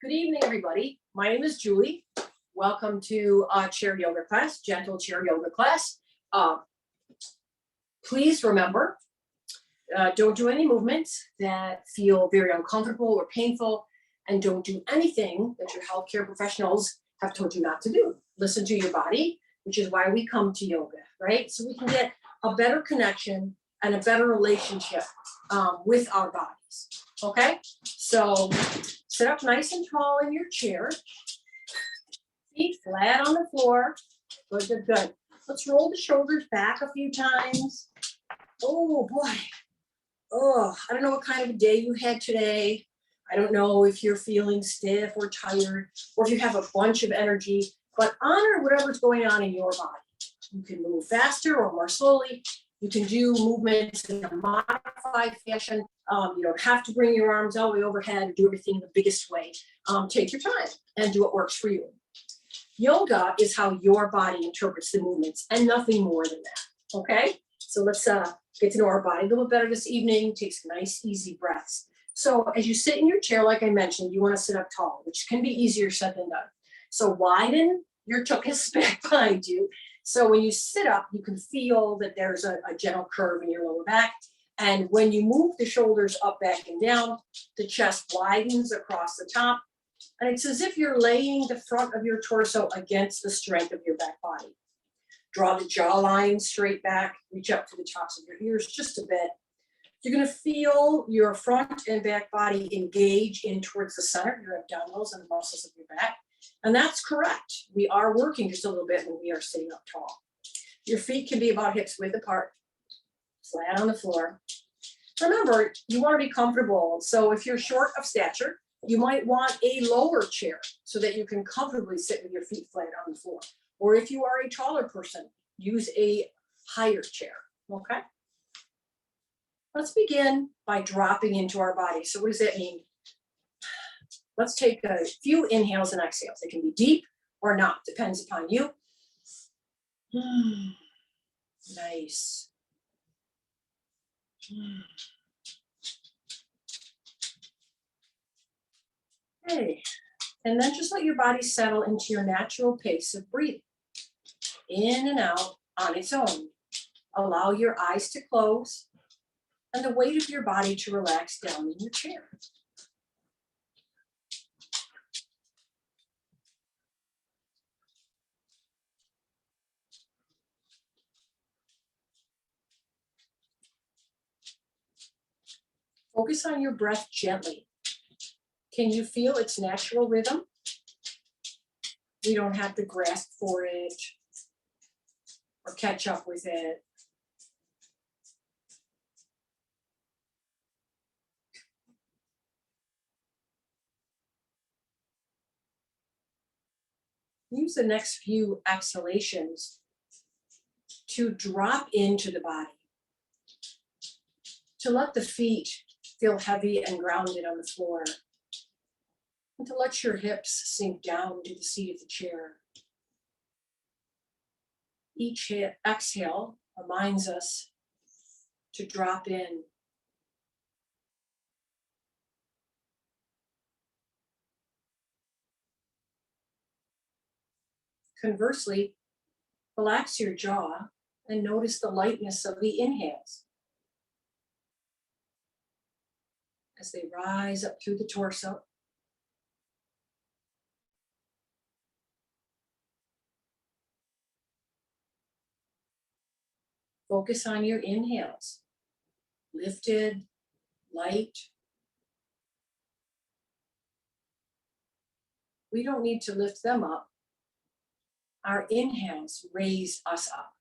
Good evening, everybody. My name is Julie. Welcome to chair yoga class, gentle chair yoga class. Please remember, don't do any movements that feel very uncomfortable or painful, and don't do anything that your healthcare professionals have told you not to do. Listen to your body, which is why we come to yoga, right? So we can get a better connection and a better relationship with our bodies, okay? So sit up nice and tall in your chair, feet flat on the floor. Good, good, good. Let's roll the shoulders back a few times. Oh boy. Oh, I don't know what kind of a day you had today. I don't know if you're feeling stiff or tired, or if you have a bunch of energy, but honor whatever's going on in your body. You can move faster or more slowly. You can do movements in a modified fashion. You don't have to bring your arms all the way overhead and do everything the biggest way. Take your time and do what works for you. Yoga is how your body interprets the movements and nothing more than that, okay? So let's get to know our body a little better this evening. Take some nice, easy breaths. So as you sit in your chair, like I mentioned, you want to sit up tall, which can be easier said than done. So widen your tuchus back behind you. So when you sit up, you can feel that there's a gentle curve in your lower back. And when you move the shoulders up, back, and down, the chest widens across the top. And it's as if you're laying the front of your torso against the strength of your back body. Draw the jawline straight back, reach up to the tops of your ears just a bit. You're going to feel your front and back body engage in towards the center, your abdominals and the muscles of your back. And that's correct. We are working just a little bit when we are sitting up tall. Your feet can be about hips width apart, flat on the floor. Remember, you want to be comfortable. So if you're short of stature, you might want a lower chair so that you can comfortably sit with your feet flat on the floor. Or if you are a taller person, use a higher chair, okay? Let's begin by dropping into our body. So what does that mean? Let's take a few inhales and exhales. They can be deep or not, depends upon you. Nice. Okay, and then just let your body settle into your natural pace of breathing, in and out on its own. Allow your eyes to close and the weight of your body to relax down in your chair. Focus on your breath gently. Can you feel its natural rhythm? We don't have to grasp for it or catch up with it. Use the next few exhalations to drop into the body, to let the feet feel heavy and grounded on the floor, and to let your hips sink down to the seat of the chair. Each exhale reminds us to drop in. Conversely, relax your jaw and notice the lightness of the inhales as they rise up through the torso. Focus on your inhales, lifted, light. We don't need to lift them up. Our inhales raise us up.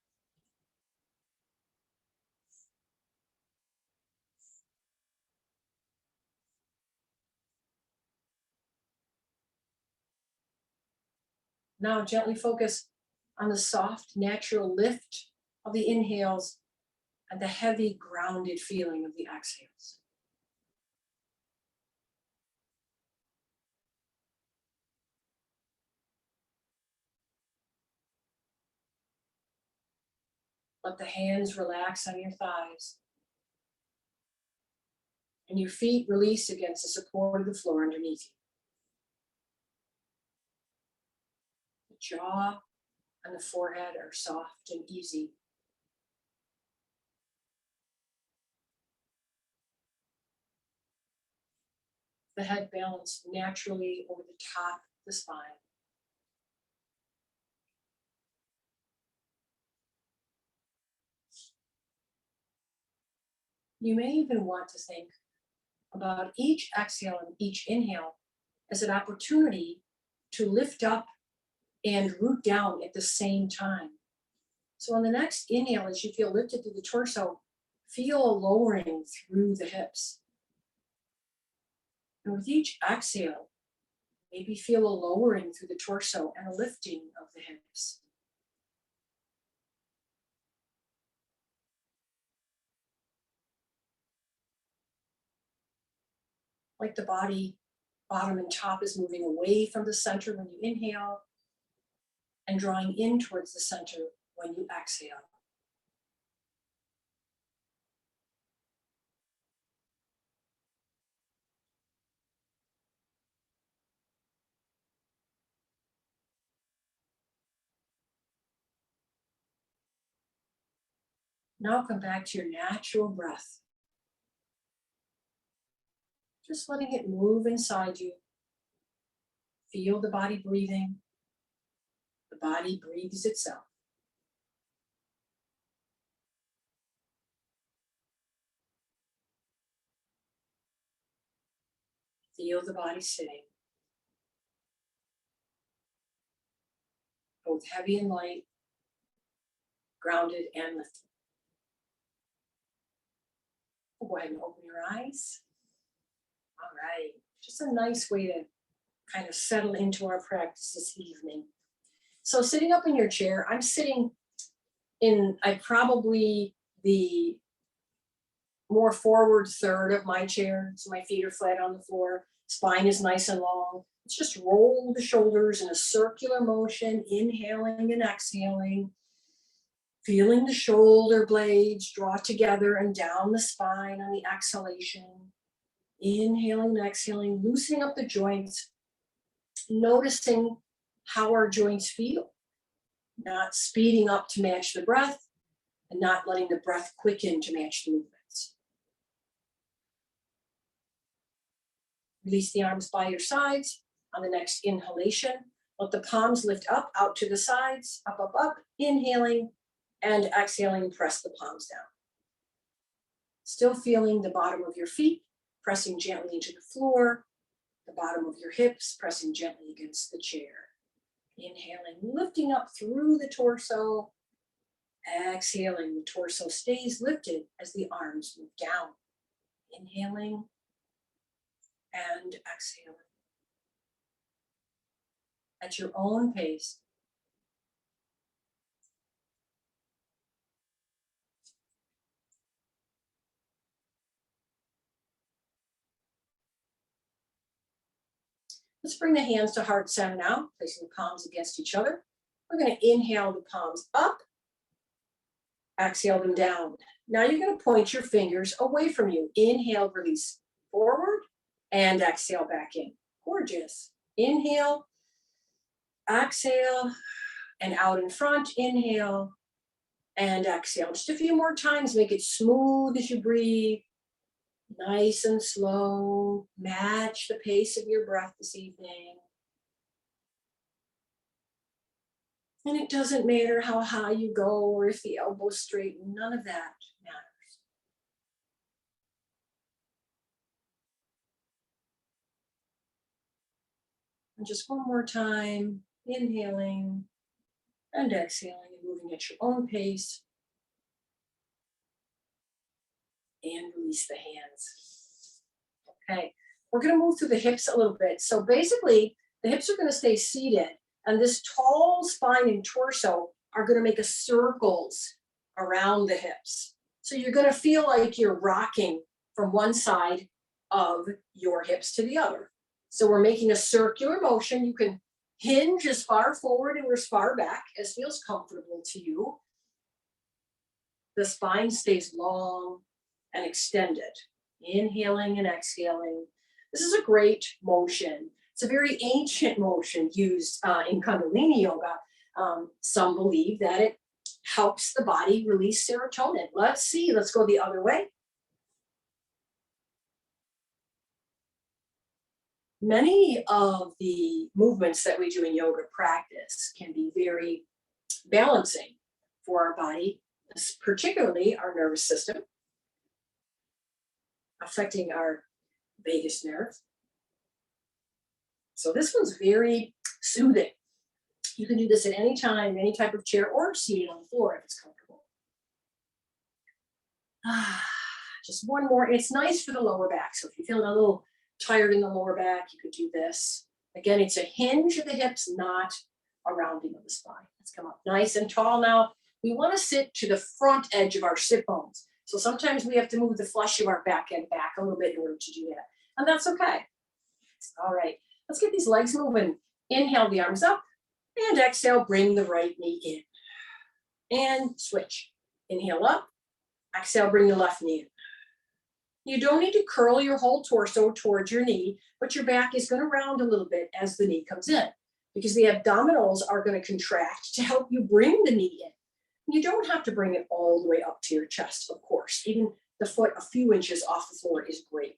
Now gently focus on the soft, natural lift of the inhales and the heavy, grounded feeling of the exhales. Let the hands relax on your thighs and your feet release against the support of the floor underneath you. The jaw and the forehead are soft and easy. The head balanced naturally over the top of the spine. You may even want to think about each exhale and each inhale as an opportunity to lift up and root down at the same time. So on the next inhale, as you feel lifted through the torso, feel a lowering through the hips. And with each exhale, maybe feel a lowering through the torso and a lifting of the hips. Like the body, bottom and top is moving away from the center when you inhale and drawing in towards the center when you exhale. Now come back to your natural breath. Just letting it move inside you. Feel the body breathing. The body breathes itself. Feel the body sitting. Both heavy and light, grounded and lifted. Go ahead and open your eyes. All right, just a nice way to kind of settle into our practice this evening. So sitting up in your chair, I'm sitting in probably the more forward third of my chair. So my feet are flat on the floor, spine is nice and long. Let's just roll the shoulders in a circular motion, inhaling and exhaling. Feeling the shoulder blades draw together and down the spine on the exhalation. Inhaling and exhaling, loosening up the joints, noticing how our joints feel. Not speeding up to match the breath and not letting the breath quicken to match the movements. Release the arms by your sides. On the next inhalation, let the palms lift up, out to the sides, up, up, up. Inhaling and exhaling, press the palms down. Still feeling the bottom of your feet pressing gently into the floor, the bottom of your hips pressing gently against the chair. Inhaling, lifting up through the torso. Exhaling, the torso stays lifted as the arms move down. Inhaling and exhaling. At your own pace. Let's bring the hands to heart center now, placing the palms against each other. We're going to inhale the palms up, exhale them down. Now you're going to point your fingers away from you. Inhale, release forward, and exhale back in. Gorgeous. Inhale, exhale, and out in front. Inhale, and exhale. Just a few more times. Make it smooth as you breathe. Nice and slow. Match the pace of your breath this evening. And it doesn't matter how high you go or if the elbows straighten. None of that matters. And just one more time. Inhaling and exhaling and moving at your own pace. And release the hands. Okay, we're going to move through the hips a little bit. So basically, the hips are going to stay seated, and this tall spine and torso are going to make a circles around the hips. So you're going to feel like you're rocking from one side of your hips to the other. So we're making a circular motion. You can hinge as far forward and as far back as feels comfortable to you. The spine stays long and extended. Inhaling and exhaling. This is a great motion It's a very ancient motion used in Kundalini yoga. Some believe that it helps the body release serotonin. Let's see, let's go the other way. Many of the movements that we do in yoga practice can be very balancing for our body, particularly our nervous system, affecting our vagus nerve. So this one's very soothing. You can do this at any time, any type of chair, or seated on the floor if it's comfortable. Just one more. It's nice for the lower back. So if you're feeling a little tired in the lower back, you could do this. Again, it's a hinge of the hips, not a rounding of the spine. Let's come up nice and tall now. We want to sit to the front edge of our sit bones. So sometimes we have to move the flesh of our back end back a little bit in order to do that. And that's okay. All right, let's get these legs moving. Inhale the arms up and exhale, bring the right knee in. And switch. Inhale up, exhale, bring the left knee in. You don't need to curl your whole torso towards your knee, but your back is going to round a little bit as the knee comes in because the abdominals are going to contract to help you bring the knee in. You don't have to bring it all the way up to your chest, of course. Even the foot a few inches off the floor is great.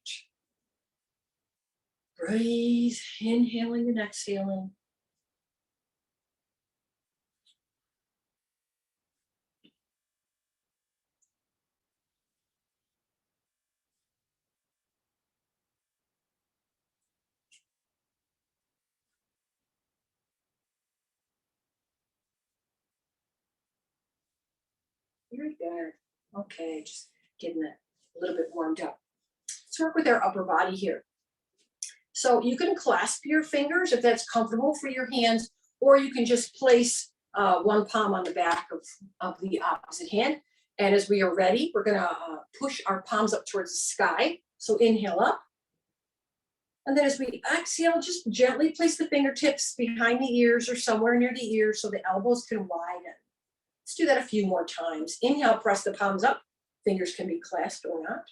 Breathe, inhaling and exhaling. Very good. Okay, just getting it a little bit warmed up. Let's work with our upper body here. So you can clasp your fingers if that's comfortable for your hands, or you can just place one palm on the back of the opposite hand. And as we are ready, we're going to push our palms up towards the sky. So inhale up. And then as we exhale, just gently place the fingertips behind the ears or somewhere near the ears so the elbows can widen. Let's do that a few more times. Inhale, press the palms up. Fingers can be clasped or not.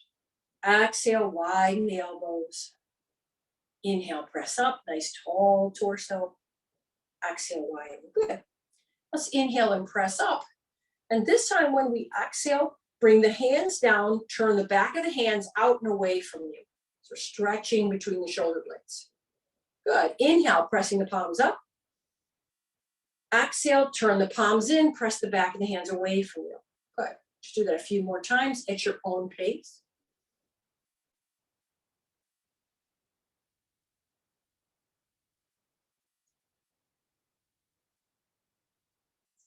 Exhale, widen the elbows. Inhale, press up. Nice tall torso. Exhale, widen. Good. Let's inhale and press up. And this time when we exhale, bring the hands down, turn the back of the hands out and away from you. So stretching between the shoulder blades. Good. Inhale, pressing the palms up. Exhale, turn the palms in, press the back of the hands away from you. Good. Just do that a few more times at your own pace.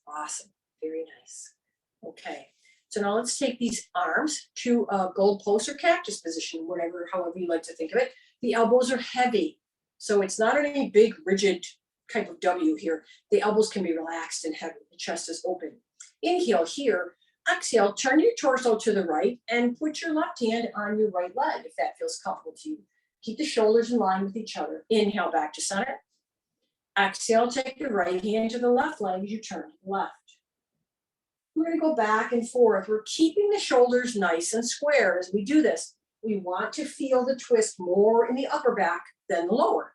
Awesome. Very nice. Okay. So now let's take these arms to gold post or cactus position, however you like to think of it. The elbows are heavy. So it's not any big, rigid type of W here. The elbows can be relaxed and heavy. The chest is open. Inhale here. Exhale, turn your torso to the right and put your left hand on your right leg if that feels comfortable to you. Keep the shoulders in line with each other. Inhale back to center. Exhale, take the right hand to the left leg as you turn to the left. We're going to go back and forth. We're keeping the shoulders nice and square as we do this. We want to feel the twist more in the upper back than the lower.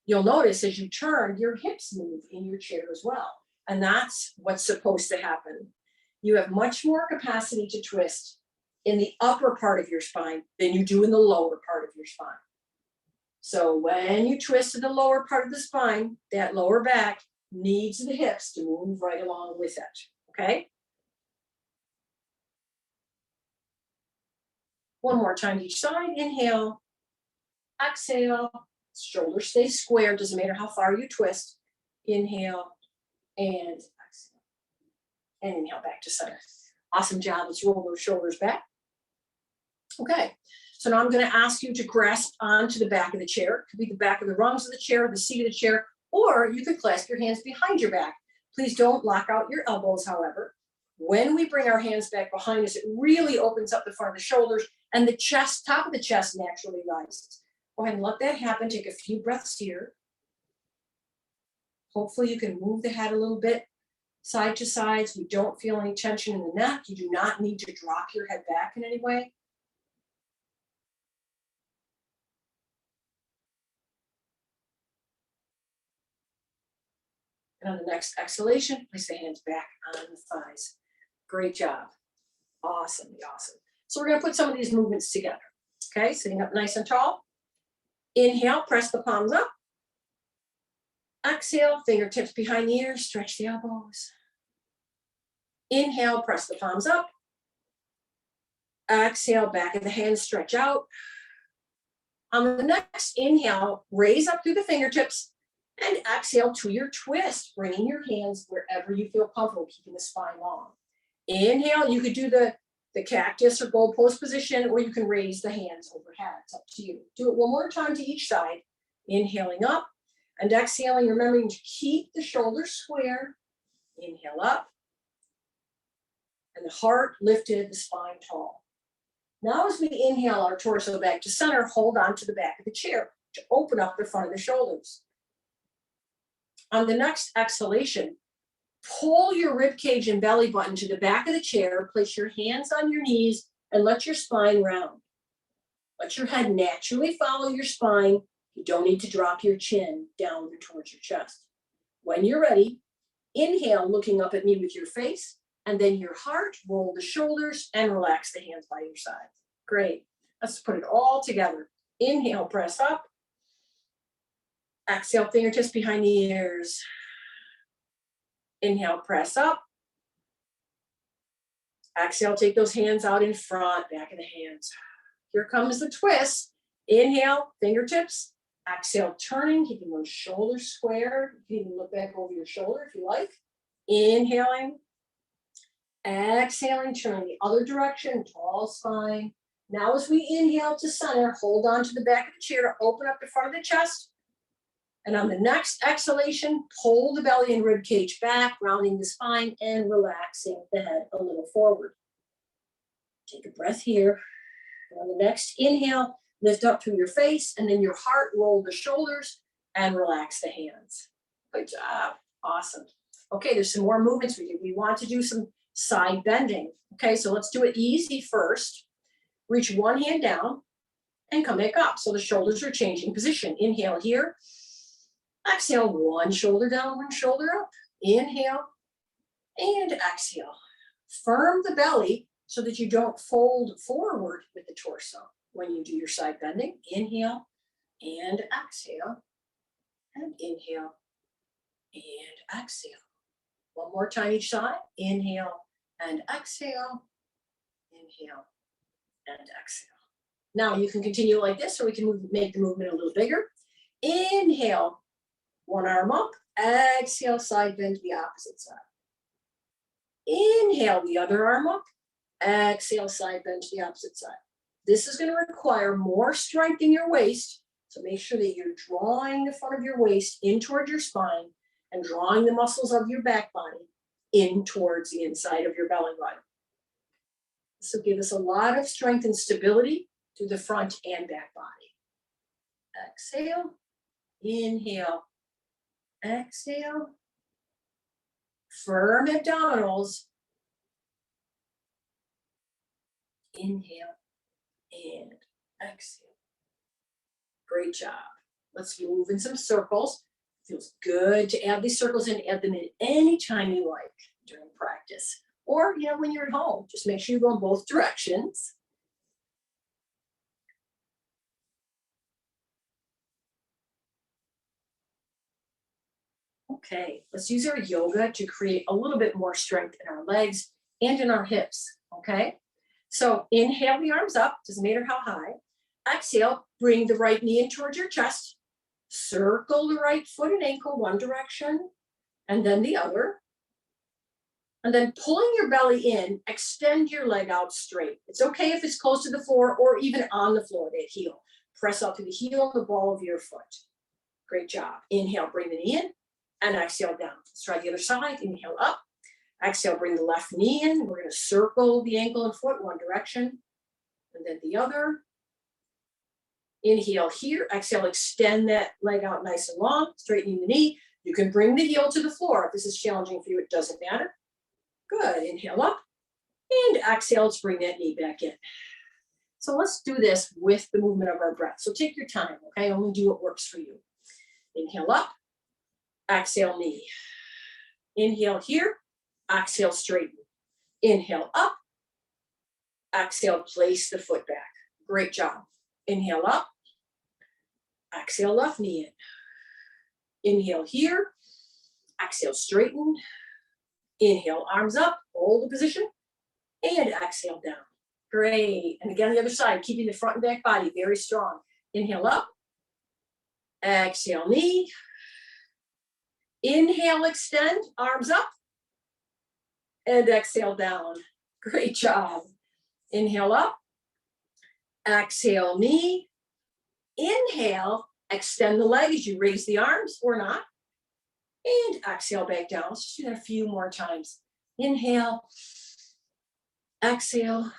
You'll notice as you turn, your hips move in your chair as well. And that's what's supposed to happen. You have much more capacity to twist in the upper part of your spine than you do in the lower part of your spine. So when you twist in the lower part of the spine, that lower back needs the hips to move right along with it. Okay? One more time each side. Inhale. Exhale. Shoulders stay square. Doesn't matter how far you twist. Inhale and exhale. And inhale back to center. Awesome job. Let's roll those shoulders back. Okay. So now I'm going to ask you to grasp onto the back of the chair. It could be the back of the rungs of the chair, the seat of the chair, or you could clasp your hands behind your back. Please don't lock out your elbows, however. When we bring our hands back behind us, it really opens up the front of the shoulders and the chest, top of the chest naturally rises. Go ahead and let that happen. Take a few breaths here. Hopefully you can move the head a little bit side to side so you don't feel any tension in the neck. You do not need to drop your head back in any way. And on the next exhalation, place the hands back on the thighs. Great job. Awesome, awesome. So we're going to put some of these movements together. Okay, sitting up nice and tall. Inhale, press the palms up. Exhale, fingertips behind the ears, stretch the elbows. Inhale, press the palms up. Exhale, back of the hands stretch out. On the next inhale, raise up through the fingertips and exhale to your twist, bringing your hands wherever you feel comfortable, keeping the spine long. Inhale, you could do the cactus or goalpost position, or you can raise the hands overhead. It's up to you. Do it one more time to each side. Inhaling up and exhaling, remembering to keep the shoulders square. Inhale up. And the heart lifted, the spine tall. Now as we inhale our torso back to center, hold on to the back of the chair to open up the front of the shoulders. On the next exhalation, pull your rib cage and belly button to the back of the chair, place your hands on your knees, and let your spine round. Let your head naturally follow your spine. You don't need to drop your chin down towards your chest. When you're ready, inhale, looking up at me with your face, and then your heart, roll the shoulders, and relax the hands by your sides. Great. Let's put it all together. Inhale, press up. Exhale, fingertips behind the ears. Inhale, press up. Exhale, take those hands out in front, back of the hands. Here comes the twist. Inhale, fingertips. Exhale, turning, keeping those shoulders square. You can even look back over your shoulder if you like. Inhaling. Exhaling, turning the other direction, tall spine. Now as we inhale to center, hold on to the back of the chair to open up the front of the chest. And on the next exhalation, pull the belly and rib cage back, rounding the spine and relaxing the head a little forward. Take a breath here. And on the next inhale, lift up through your face, and then your heart, roll the shoulders and relax the hands. Good job. Awesome. Okay, there's some more movements we do. We want to do some side bending. Okay, so let's do it easy first. Reach one hand down and come back up. So the shoulders are changing position. Inhale here. Exhale, one shoulder down, one shoulder up. Inhale and exhale. Firm the belly so that you don't fold forward with the torso when you do your side bending. Inhale and exhale. And inhale and exhale. One more time each side. Inhale and exhale. Inhale and exhale. Now you can continue like this, or we can make the movement a little bigger. Inhale, one arm up. Exhale, side bend to the opposite side. Inhale, the other arm up. Exhale, side bend to the opposite side. This is going to require more strength in your waist, so make sure that you're drawing the front of your waist in toward your spine and drawing the muscles of your back body in towards the inside of your belly button. This will give us a lot of strength and stability through the front and back body. Exhale, inhale, exhale. Firm abdominals. Inhale and exhale. Great job. Let's move in some circles. Feels good to add these circles in, add them in any time you like during practice. Or, when you're at home, just make sure you go in both directions. Okay, let's use our yoga to create a little bit more strength in our legs and in our hips, okay? So inhale the arms up, doesn't matter how high. Exhale, bring the right knee in towards your chest. Circle the right foot and ankle one direction, and then the other. And then pulling your belly in, extend your leg out straight. It's okay if it's close to the floor or even on the floor, that heel. Press out through the heel and the ball of your foot. Great job. Inhale, bring the knee in, and exhale down. Let's try the other side. Inhale up. Exhale, bring the left knee in. We're going to circle the ankle and foot one direction, and then the other. Inhale here. Exhale, extend that leg out nice and long, straightening the knee. You can bring the heel to the floor. If this is challenging for you, it doesn't matter. Good. Inhale up. And exhale, let's bring that knee back in. So let's do this with the movement of our breath. So take your time, okay? Only do what works for you. Inhale up. Exhale, knee. Inhale here, exhale, straighten. Inhale up, exhale, place the foot back. Great job. Inhale up, exhale, left knee in. Inhale here, exhale, straighten. Inhale, arms up, hold the position, and exhale down. Great. And again, the other side, keeping the front and back body very strong. Inhale up, exhale, knee. Inhale, extend, arms up, and exhale down. Great job. Inhale up, exhale, knee. Inhale, extend the leg as you raise the arms or not. And exhale back down. Let's just do that a few more times. Inhale, exhale.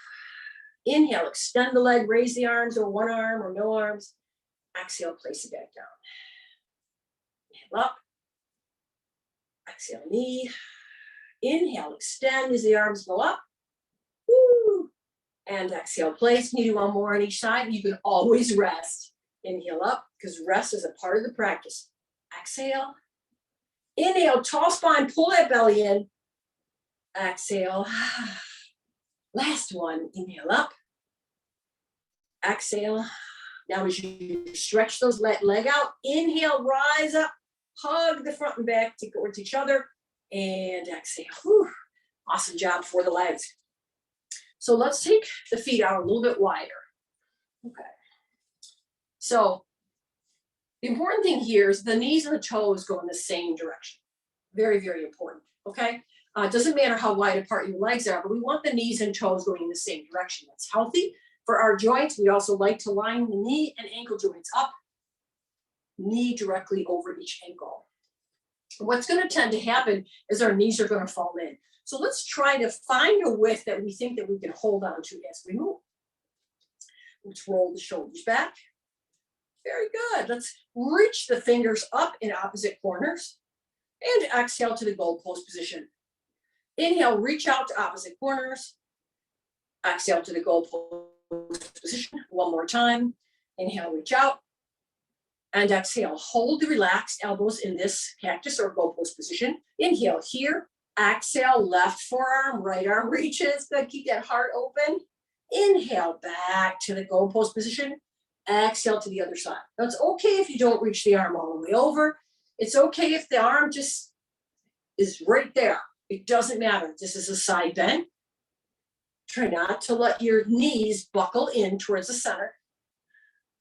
Inhale, extend the leg, raise the arms or one arm or no arms. Exhale, place it back down. Inhale up, exhale, knee. Inhale, extend as the arms go up. Woo. And exhale, place. You do one more on each side. You can always rest. Inhale up, because rest is a part of the practice. Exhale. Inhale, tall spine, pull that belly in. Exhale. Last one, inhale up. Exhale. Now as you stretch those leg out, inhale, rise up, hug the front and back towards each other, and exhale. Whew. Awesome job for the legs. So let's take the feet out a little bit wider. Okay. So the important thing here is the knees and the toes go in the same direction. Very, very important, okay? It doesn't matter how wide apart your legs are, but we want the knees and toes going in the same direction. That's healthy for our joints. We also like to line the knee and ankle joints up, knee directly over each ankle. What's going to tend to happen is our knees are going to fall in. So let's try to find a width that we think that we can hold on to as we move. Let's roll the shoulders back. Very good. Let's reach the fingers up in opposite corners and exhale to the goalpost position. Inhale, reach out to opposite corners. Exhale to the goalpost position. One more time. Inhale, reach out. And exhale, hold the relaxed elbows in this cactus or goalpost position. Inhale here. Exhale, left forearm, right arm reaches. Good, keep that heart open. Inhale, back to the goalpost position. Exhale to the other side. Now it's okay if you don't reach the arm all the way over. It's okay if the arm just is right there. It doesn't matter. This is a side bend. Try not to let your knees buckle in towards the center.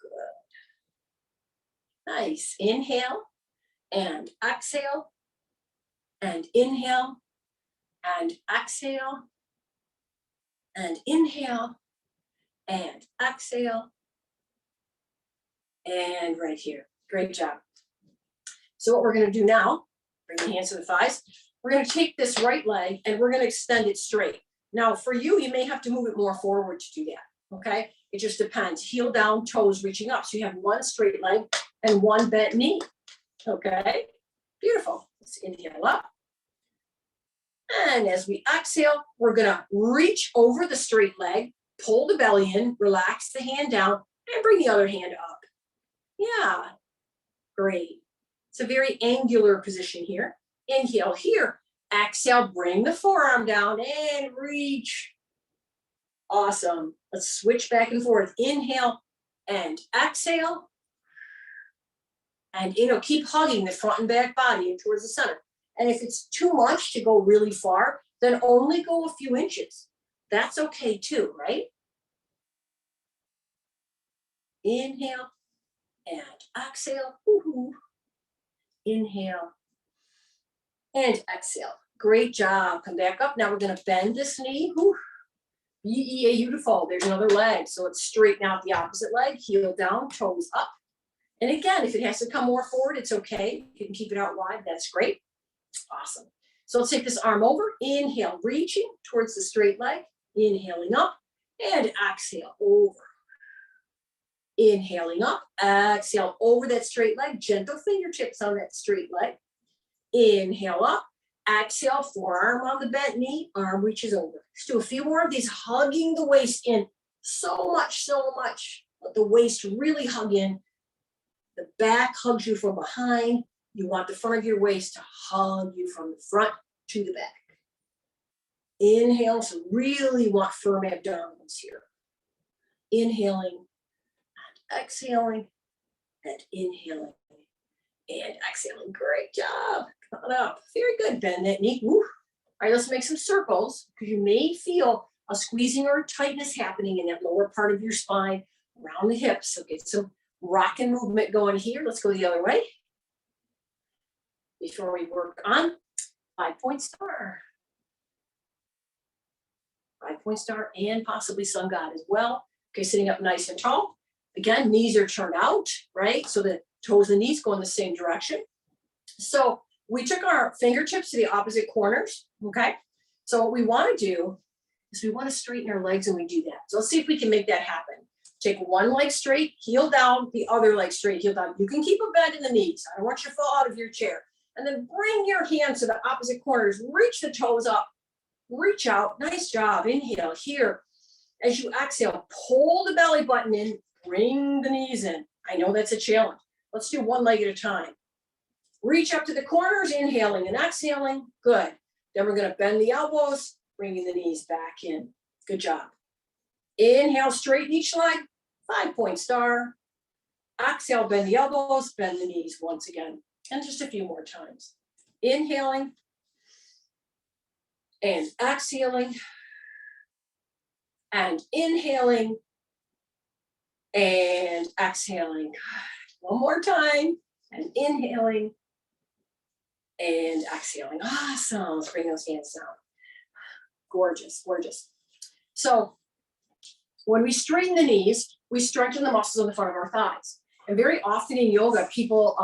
Good. Nice. Inhale and exhale and inhale and exhale and inhale and exhale. And right here. Great job. So what we're going to do now, bring the hands to the thighs. We're going to take this right leg and we're going to extend it straight. Now for you, you may have to move it more forward to do that. Okay. It just depends. Heel down, toes reaching up. So you have one straight leg and one bent knee. Okay. Beautiful. Let's inhale up. And as we exhale, we're going to reach over the straight leg, pull the belly in, relax the hand down, and bring the other hand up. Yeah. Great. It's a very angular position here. Inhale here. Exhale, bring the forearm down and reach. Awesome. Let's switch back and forth. Inhale and exhale. And keep hugging the front and back body in towards the center. And if it's too much to go really far, then only go a few inches. That's okay too, right? Inhale and exhale. Woo-hoo. Inhale and exhale. Great job. Come back up. Now we're going to bend this knee. Woo. Beautiful. There's another leg. So let's straighten out the opposite leg. Heel down, toes up. And again, if it has to come more forward, it's okay. You can keep it out wide. That's great. Awesome. So let's take this arm over. Inhale, reaching towards the straight leg. Inhaling up and exhale over. Inhaling up, exhale over that straight leg. Gentle fingertips on that straight leg. Inhale up, exhale, forearm on the bent knee, arm reaches over. Let's do a few more of these, hugging the waist in so much. Let the waist really hug in. The back hugs you from behind. You want the front of your waist to hug you from the front to the back. Inhale, so really want firm abdominals here. Inhaling and exhaling and inhaling and exhaling. Great job. Come on up. Very good. Bend that knee. Woo. All right, let's make some circles because you may feel a squeezing or a tightness happening in that lower part of your spine around the hips. So get some rock and movement going here. Let's go the other way. Before we work on 5-point star. 5-point star and possibly sun god as well. Okay, sitting up nice and tall. Again, knees are turned out, right? So the toes and knees go in the same direction. So we took our fingertips to the opposite corners, okay? So what we want to do is we want to straighten our legs and we do that. So let's see if we can make that happen. Take one leg straight, heel down, the other leg straight, heel down. You can keep a bend in the knees. I don't want you to fall out of your chair. And then bring your hands to the opposite corners. Reach the toes up. Reach out. Nice job. Inhale here. As you exhale, pull the belly button in. Bring the knees in. I know that's a challenge. Let's do one leg at a time. Reach up to the corners, inhaling and exhaling. Good. Then we're going to bend the elbows, bringing the knees back in. Good job. Inhale, straighten each leg. 5-point star. Exhale, bend the elbows, bend the knees once again. And just a few more times. Inhaling and exhaling and inhaling and exhaling. One more time and inhaling and exhaling. Awesome. Let's bring those hands down. Gorgeous, gorgeous. So when we straighten the knees, we strengthen the muscles on the front of our thighs. And very often in yoga, people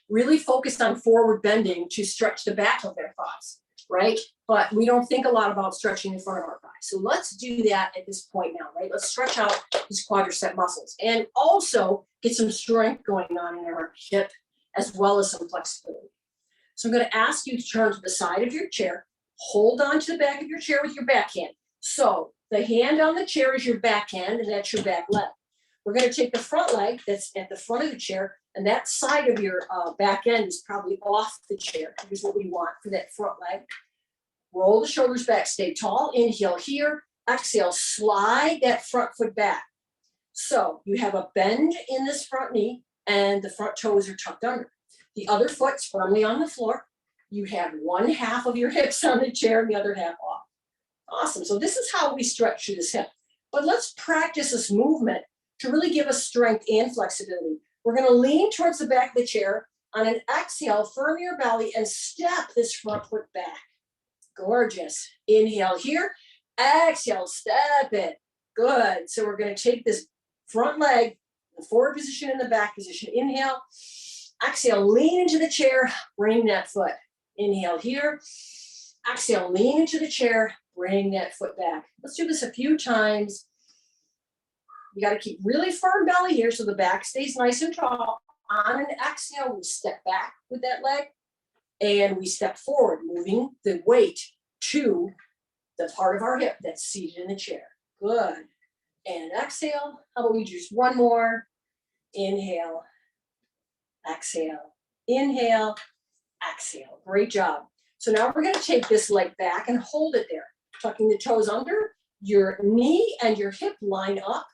really focus on forward bending to stretch the back of their thighs, right? But we don't think a lot about stretching the front of our thighs. So let's do that at this point now, right? Let's stretch out these quadricep muscles and also get some strength going on in our hip as well as some flexibility. So I'm going to ask you to turn to the side of your chair, hold on to the back of your chair with your backhand. So the hand on the chair is your backhand and that's your back leg. We're going to take the front leg that's at the front of the chair and that side of your back end is probably off the chair. Here's what we want for that front leg. Roll the shoulders back, stay tall, inhale here, exhale, slide that front foot back. So you have a bend in this front knee and the front toes are tucked under. The other foot's firmly on the floor. You have one half of your hips on the chair and the other half off. Awesome, so this is how we stretch through this hip. But let's practice this movement to really give us strength and flexibility. We're gonna lean towards the back of the chair. On an exhale, firm your belly and step this front foot back. Gorgeous. Inhale here. Exhale, step it. Good. So we're going to take this front leg, the forward position and the back position. Inhale. Exhale, lean into the chair. Bring that foot. Inhale here. Exhale, lean into the chair. Bring that foot back. Let's do this a few times. You got to keep really firm belly here so the back stays nice and tall. On an exhale, we step back with that leg. And we step forward, moving the weight to the part of our hip that's seated in the chair. Good. And exhale. How about we do just one more? Inhale. Exhale. Inhale. Exhale. Great job. So now we're going to take this leg back and hold it there. Tucking the toes under. Your knee and your hip line up.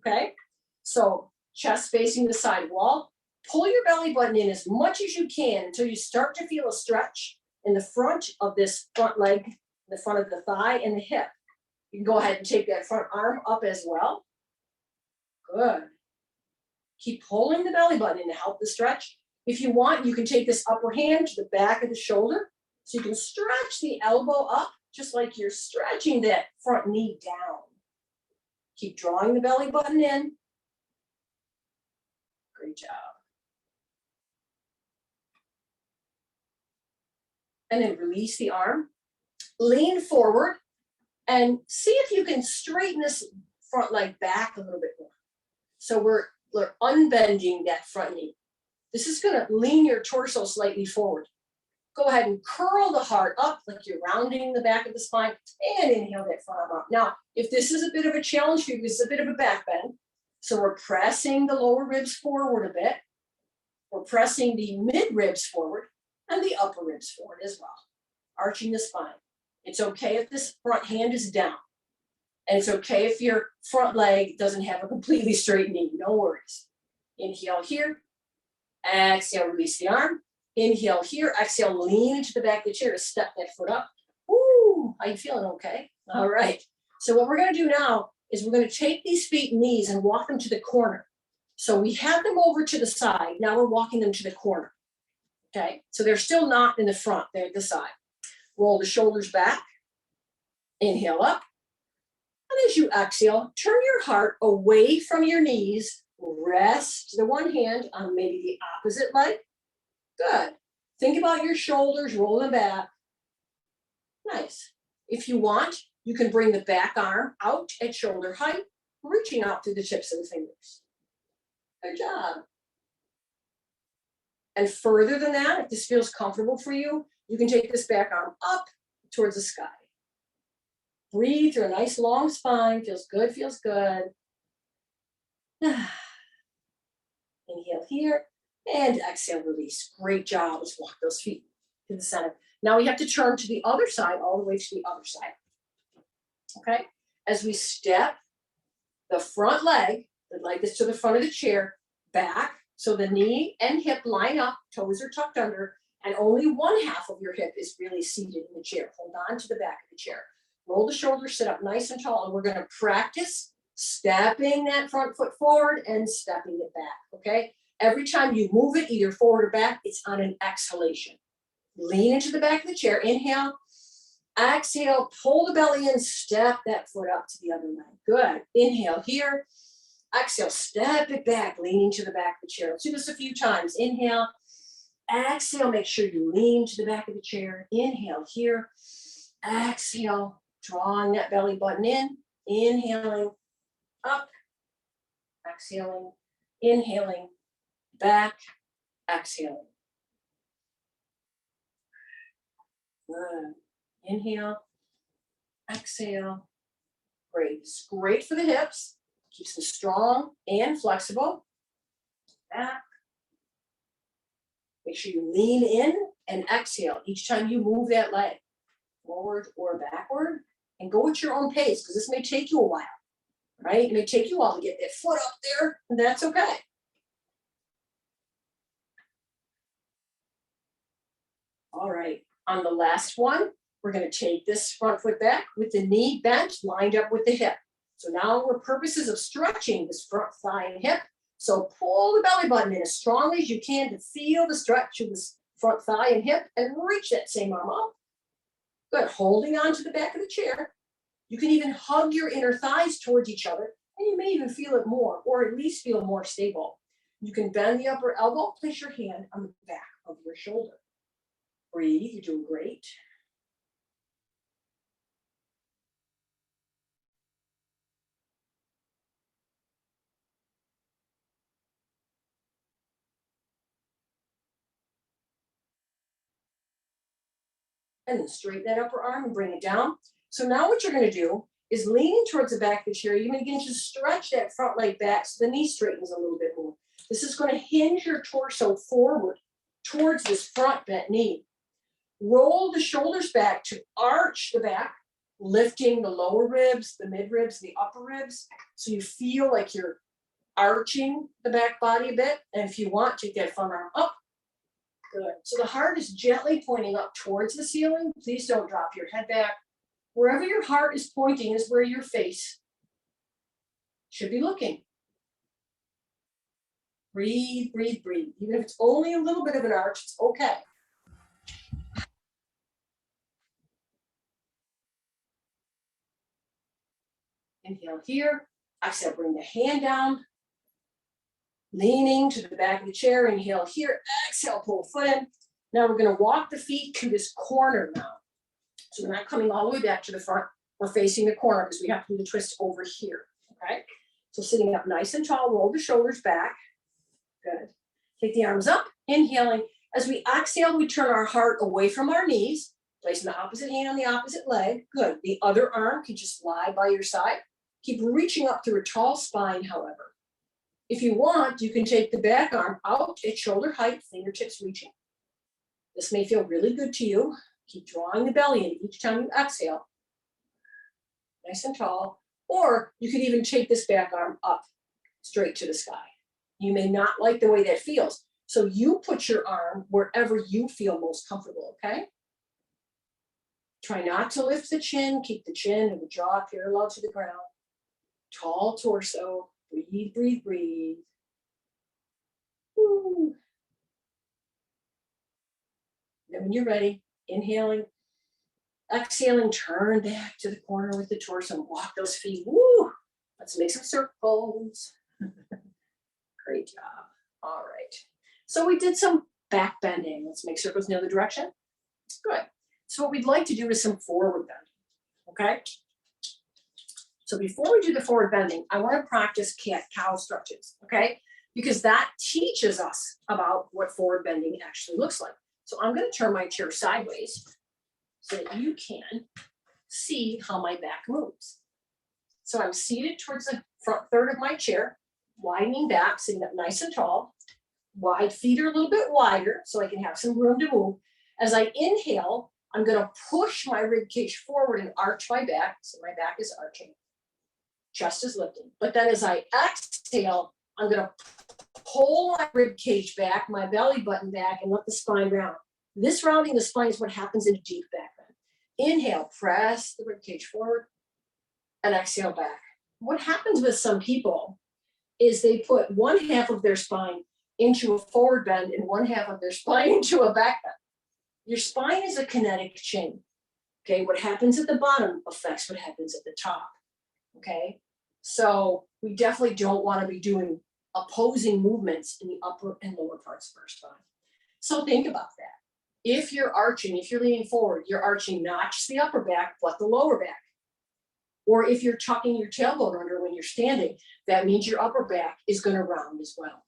Okay? So chest facing the side wall. Pull your belly button in as much as you can until you start to feel a stretch in the front of this front leg, the front of the thigh and the hip. You can go ahead and take that front arm up as well. Good. Keep pulling the belly button in to help the stretch. If you want, you can take this upper hand to the back of the shoulder so you can stretch the elbow up just like you're stretching that front knee down. Keep drawing the belly button in. Great job. And then release the arm, lean forward, and see if you can straighten this front leg back a little bit more. So we're unbending that front knee. This is going to lean your torso slightly forward. Go ahead and curl the heart up like you're rounding the back of the spine and inhale that front arm up. Now, if this is a bit of a challenge for you, this is a bit of a back bend. So we're pressing the lower ribs forward a bit. We're pressing the mid ribs forward and the upper ribs forward as well, arching the spine. It's okay if this front hand is down. And it's okay if your front leg doesn't have a completely straight knee, no worries. Inhale here, exhale, release the arm. Inhale here, exhale, lean into the back of the chair to step that foot up. Woo, how you feeling? Okay. All right. So what we're going to do now is we're going to take these feet and knees and walk them to the corner. So we have them over to the side. Now we're walking them to the corner. Okay. So they're still not in the front, they're at the side. Roll the shoulders back. Inhale up. And as you exhale, turn your heart away from your knees. Rest the one hand on maybe the opposite leg. Good. Think about your shoulders, roll them back. Nice. If you want, you can bring the back arm out at shoulder height, reaching out through the tips of the fingers. Good job. And further than that, if this feels comfortable for you, you can take this back arm up towards the sky. Breathe through a nice long spine. Feels good, feels good. Inhale here and exhale, release. Great job. Let's walk those feet to the center. Now we have to turn to the other side, all the way to the other side. Okay? As we step the front leg, the leg that's to the front of the chair, back, so the knee and hip line up, toes are tucked under, and only one half of your hip is really seated in the chair. Hold on to the back of the chair. Roll the shoulders, sit up nice and tall, and we're going to practice stepping that front foot forward and stepping it back, okay? Every time you move it, either forward or back, it's on an exhalation. Lean into the back of the chair, inhale, exhale, pull the belly in, step that foot up to the other leg. Good. Inhale here, exhale, step it back, leaning to the back of the chair. Let's do this a few times. Inhale, exhale, make sure you lean to the back of the chair. Inhale here, exhale, drawing that belly button in, inhaling, up, exhaling, inhaling, back, exhaling. Good. Inhale, exhale. Great. It's great for the hips. Keeps them strong and flexible. Back. Make sure you lean in and exhale each time you move that leg, forward or backward, and go at your own pace, because this may take you a while, right? It may take you a while to get that foot up there, and that's okay. All right, on the last one, we're going to take this front foot back with the knee bent, lined up with the hip. So now for purposes of stretching this front thigh and hip, so pull the belly button in as strongly as you can to feel the stretch of this front thigh and hip, and reach that same arm up. Good, holding on to the back of the chair. You can even hug your inner thighs towards each other, and you may even feel it more, or at least feel more stable. You can bend the upper elbow, place your hand on the back of your shoulder. Breathe, you're doing great. And then straighten that upper arm and bring it down. So now what you're going to do is leaning towards the back of the chair. You're going to begin to stretch that front leg back so the knee straightens a little bit more. This is going to hinge your torso forward towards this front bent knee. Roll the shoulders back to arch the back, lifting the lower ribs, the mid ribs, the upper ribs, so you feel like you're arching the back body a bit. And if you want, take that front arm up. Good. So the heart is gently pointing up towards the ceiling. Please don't drop your head back. Wherever your heart is pointing is where your face should be looking. Breathe, breathe, breathe. Even if it's only a little bit of an arch, it's okay. Inhale here. Exhale, bring the hand down. Leaning to the back of the chair, inhale here, exhale, pull the foot in. Now we're going to walk the feet to this corner now. So we're not coming all the way back to the front. We're facing the corner because we have to do the twist over here, okay? So sitting up nice and tall, roll the shoulders back. Good. Take the arms up, inhaling. As we exhale, we turn our heart away from our knees, placing the opposite hand on the opposite leg. Good. The other arm can just lie by your side. Keep reaching up through a tall spine, however. If you want, you can take the back arm out at shoulder height, fingertips reaching. This may feel really good to you. Keep drawing the belly in each time you exhale. Nice and tall. Or you could even take this back arm up straight to the sky. You may not like the way that feels. So you put your arm wherever you feel most comfortable, okay? Try not to lift the chin. Keep the chin and the jaw parallel to the ground. Tall torso. Breathe, breathe, breathe. Woo. Then when you're ready, inhaling, exhaling, turn back to the corner with the torso and walk those feet. Woo! Let's make some circles. Great job. All right. So we did some back bending. Let's make circles in the other direction. Good. So what we'd like to do is some forward bending. Okay? So before we do the forward bending, I want to practice cat-cow stretches. Okay? Because that teaches us about what forward bending actually looks like. So I'm going to turn my chair sideways so that you can see how my back moves. So I'm seated towards the front third of my chair, widening back, sitting up nice and tall. Wide feet are a little bit wider so I can have some room to move. As I inhale, I'm going to push my rib cage forward and arch my back. So my back is arching. Chest is lifting. But then as I exhale, I'm going to pull my rib cage back, my belly button back, and let the spine round. This rounding the spine is what happens in a deep back bend. Inhale, press the rib cage forward, and exhale back. What happens with some people is they put one half of their spine into a forward bend and one half of their spine into a back bend. Your spine is a kinetic chain. Okay, what happens at the bottom affects what happens at the top. Okay, so we definitely don't want to be doing opposing movements in the upper and lower parts of our spine. So think about that. If you're arching, if you're leaning forward, you're arching not just the upper back, but the lower back. Or if you're tucking your tailbone under when you're standing, that means your upper back is going to round as well.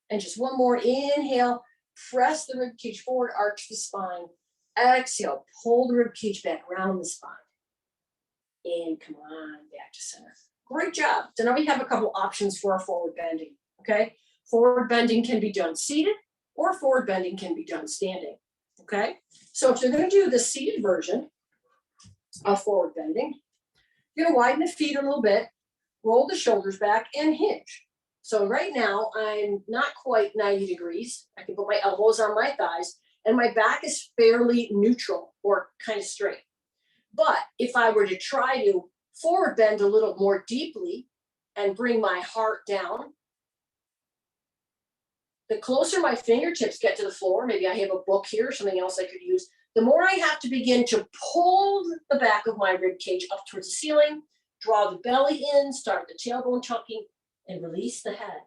And just one more, inhale, press the rib cage forward, arch the spine. Exhale, pull the rib cage back, round the spine. And come on, back to center. Great job. So now we have a couple options for our forward bending, okay? Forward bending can be done seated, or forward bending can be done standing, okay? So if you're going to do the seated version of forward bending, you're going to widen the feet a little bit, roll the shoulders back, and hinge. So right now, I'm not quite 90 degrees. I can put my elbows on my thighs, and my back is fairly neutral or kind of straight. But if I were to try to forward bend a little more deeply and bring my heart down, the closer my fingertips get to the floor, maybe I have a book here or something else I could use, the more I have to begin to pull the back of my rib cage up towards the ceiling, draw the belly in, start the tailbone tucking, and release the head.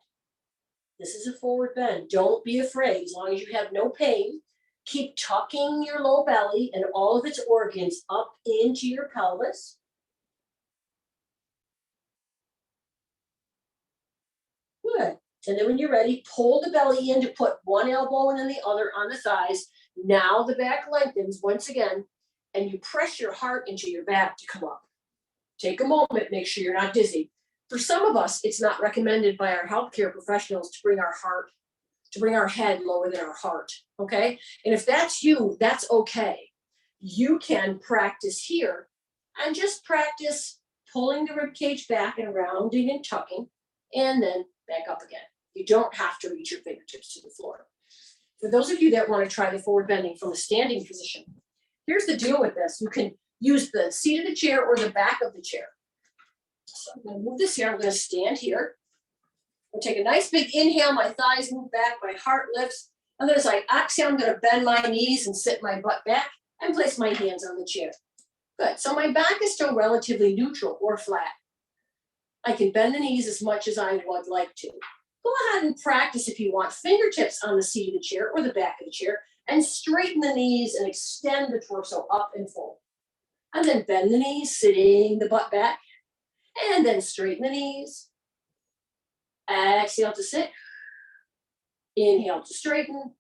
This is a forward bend. Don't be afraid. As long as you have no pain, keep tucking your low belly and all of its organs up into your pelvis. Good. And then when you're ready, pull the belly in to put one elbow and then the other on the thighs. Now the back lengthens once again, and you press your heart into your back to come up. Take a moment, make sure you're not dizzy. For some of us, it's not recommended by our healthcare professionals to bring our head lower than our heart, okay? And if that's you, that's okay. You can practice here and just practice pulling the rib cage back and rounding and tucking, and then back up again. You don't have to reach your fingertips to the floor. For those of you that want to try the forward bending from a standing position, here's the deal with this. You can use the seat of the chair or the back of the chair. So I'm going to move this here. I'm going to stand here. I'm going to take a nice big inhale. My thighs move back. My heart lifts. And then as I exhale, I'm going to bend my knees and sit my butt back and place my hands on the chair. Good. So my back is still relatively neutral or flat. I can bend the knees as much as I would like to. Go ahead and practice if you want. Fingertips on the seat of the chair or the back of the chair, and straighten the knees and extend the torso up and forward. And then bend the knees, sitting the butt back, and then straighten the knees. Exhale to sit. Inhale to straighten.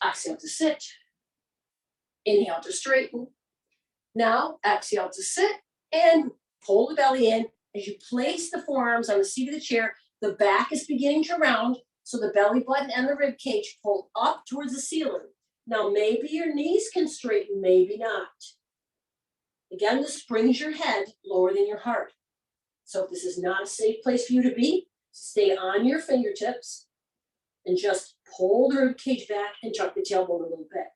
Exhale to sit. Inhale to straighten. Now exhale to sit and pull the belly in As you place the forearms on the seat of the chair, the back is beginning to round, so the belly button and the rib cage pull up towards the ceiling. Now, maybe your knees can straighten, maybe not. Again, this brings your head lower than your heart. So if this is not a safe place for you to be, stay on your fingertips and just pull the rib cage back and tuck the tailbone a little bit.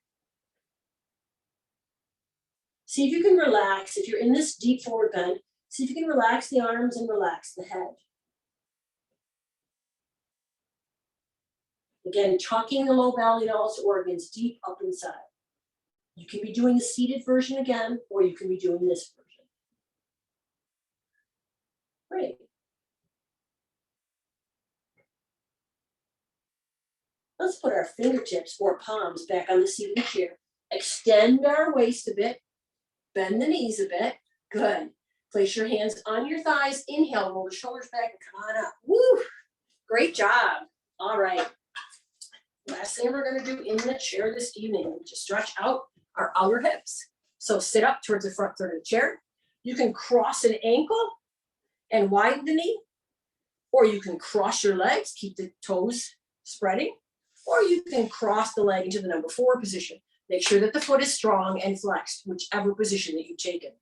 See if you can relax. If you're in this deep forward bend, see if you can relax the arms and relax the head. Again, tucking the low belly and also organs deep up inside. You can be doing the seated version again, or you can be doing this version. Great. Let's put our fingertips or palms back on the seat of the chair. Extend our waist a bit. Bend the knees a bit. Good. Place your hands on your thighs. Inhale, roll the shoulders back and come on up. Woo! Great job. All right. Last thing we're going to do in the chair this evening is just stretch out our outer hips. So sit up towards the front third of the chair. You can cross an ankle and widen the knee, or you can cross your legs, keep the toes spreading, or you can cross the leg into the number 4 position. Make sure that the foot is strong and flexed, whichever position that you've taken.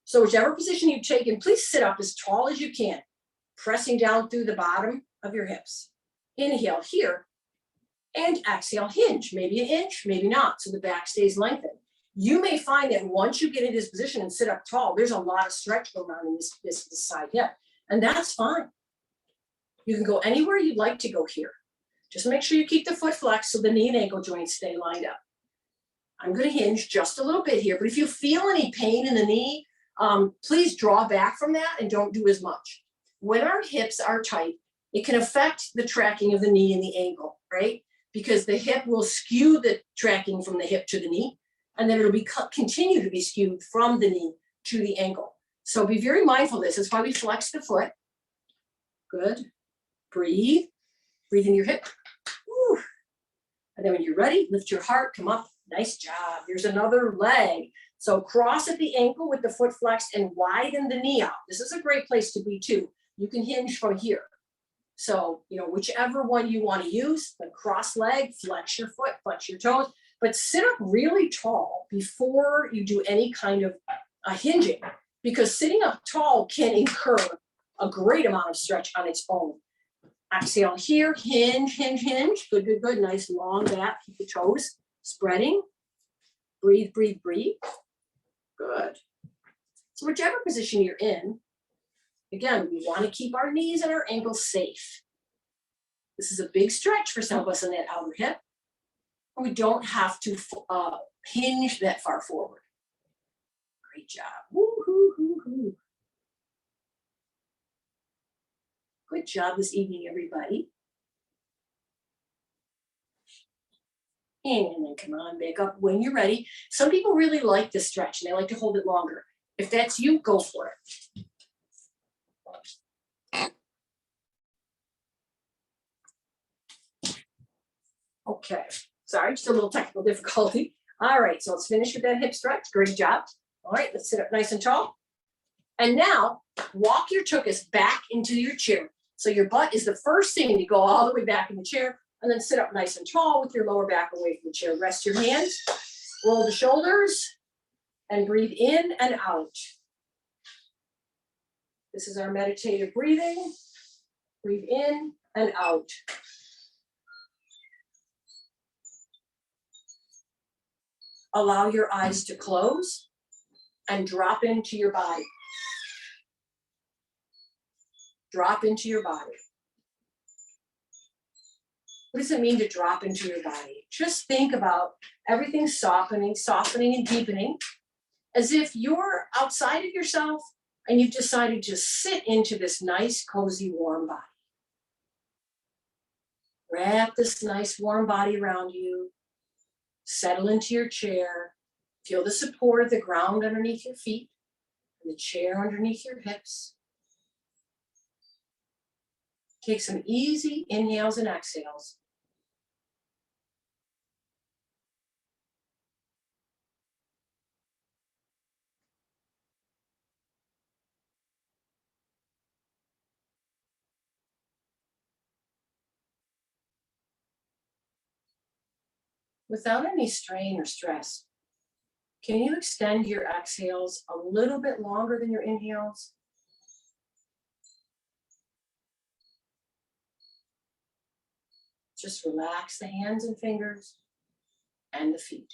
So whichever position you've taken, please sit up as tall as you can, pressing down through the bottom of your hips. Inhale here, and exhale, hinge, maybe an inch, maybe not, so the back stays lengthened. You may find that once you get in this position and sit up tall, there's a lot of stretch going on in this side hip, and that's fine. You can go anywhere you'd like to go here. Just make sure you keep the foot flexed so the knee and ankle joints stay lined up. I'm going to hinge just a little bit here, but if you feel any pain in the knee, please draw back from that and don't do as much. When our hips are tight, it can affect the tracking of the knee and the ankle, right? Because the hip will skew the tracking from the hip to the knee, and then it'll continue to be skewed from the knee to the ankle. So be very mindful of this. That's why we flex the foot. Good. Breathe. Breathe in your hip. Woo. And then when you're ready, lift your heart, come up. Nice job. Here's another leg. So cross at the ankle with the foot flexed and widen the knee out. This is a great place to be too. You can hinge from here. So, whichever one you want to use, the cross leg, flex your foot, flex your toes, but sit up really tall before you do any kind of hinging, because sitting up tall can incur a great amount of stretch on its own. Exhale here, hinge, hinge, hinge. Good, good, good. Nice long back. Keep the toes spreading. Breathe, breathe, breathe. Good. So whichever position you're in, again, we want to keep our knees and our ankles safe. This is a big stretch for some of us in that outer hip. We don't have to hinge that far forward. Great job. Woo-hoo-hoo-hoo. Good job this evening, everybody. And then come on back up when you're ready. Some people really like this stretch and they like to hold it longer. If that's you, go for it. Okay, sorry, just a little technical difficulty. All right, so let's finish with that hip stretch. Great job. All right, let's sit up nice and tall. And now walk your tuchus back into your chair. So your butt is the first thing to go all the way back in the chair, and then sit up nice and tall with your lower back away from the chair. Rest your hands, roll the shoulders, and breathe in and out. This is our meditative breathing. Breathe in and out. Allow your eyes to close and drop into your body. Drop into your body. What does it mean to drop into your body? Just think about everything softening, softening and deepening, as if you're outside of yourself and you've decided to sit into this nice, cozy, warm body. Wrap this nice, warm body around you. Settle into your chair. Feel the support of the ground underneath your feet and the chair underneath your hips. Take some easy inhales and exhales. Without any strain or stress, can you extend your exhales a little bit longer than your inhales? Just relax the hands and fingers and the feet.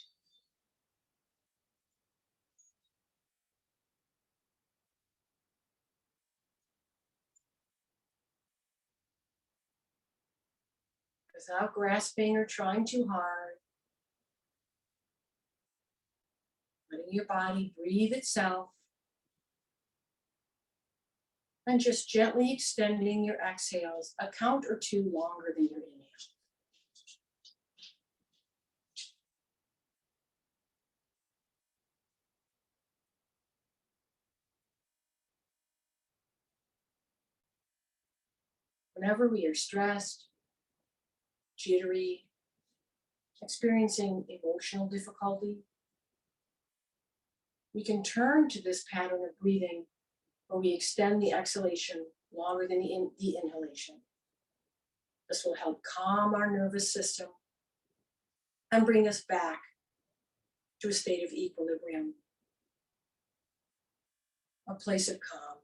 Without grasping or trying too hard, letting your body breathe itself, and just gently extending your exhales a count or two longer than your inhale. Whenever we are stressed, jittery, experiencing emotional difficulty, we can turn to this pattern of breathing where we extend the exhalation longer than the inhalation. This will help calm our nervous system and bring us back to a state of equilibrium, a place of calm.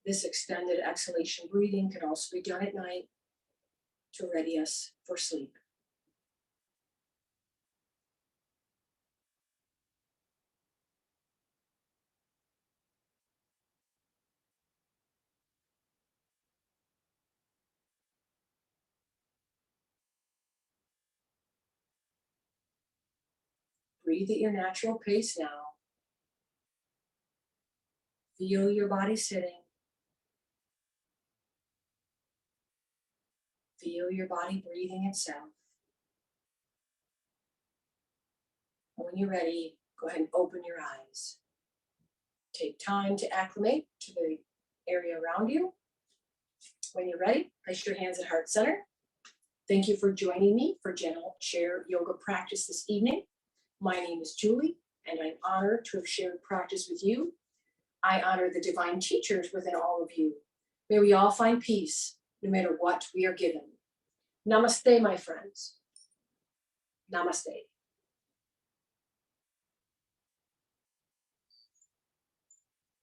This extended exhalation breathing can also be done at night to ready us for sleep. Breathe at your natural pace now. Feel your body sitting. Feel your body breathing itself. And when you're ready, go ahead and open your eyes. Take time to acclimate to the area around you. When you're ready, place your hands at heart center. Thank you for joining me for Gentle Chair Yoga practice this evening. My name is Julie, and I'm honored to have shared practice with you. I honor the divine teachers within all of you. May we all find peace, no matter what we are given. Namaste, my friends. Namaste.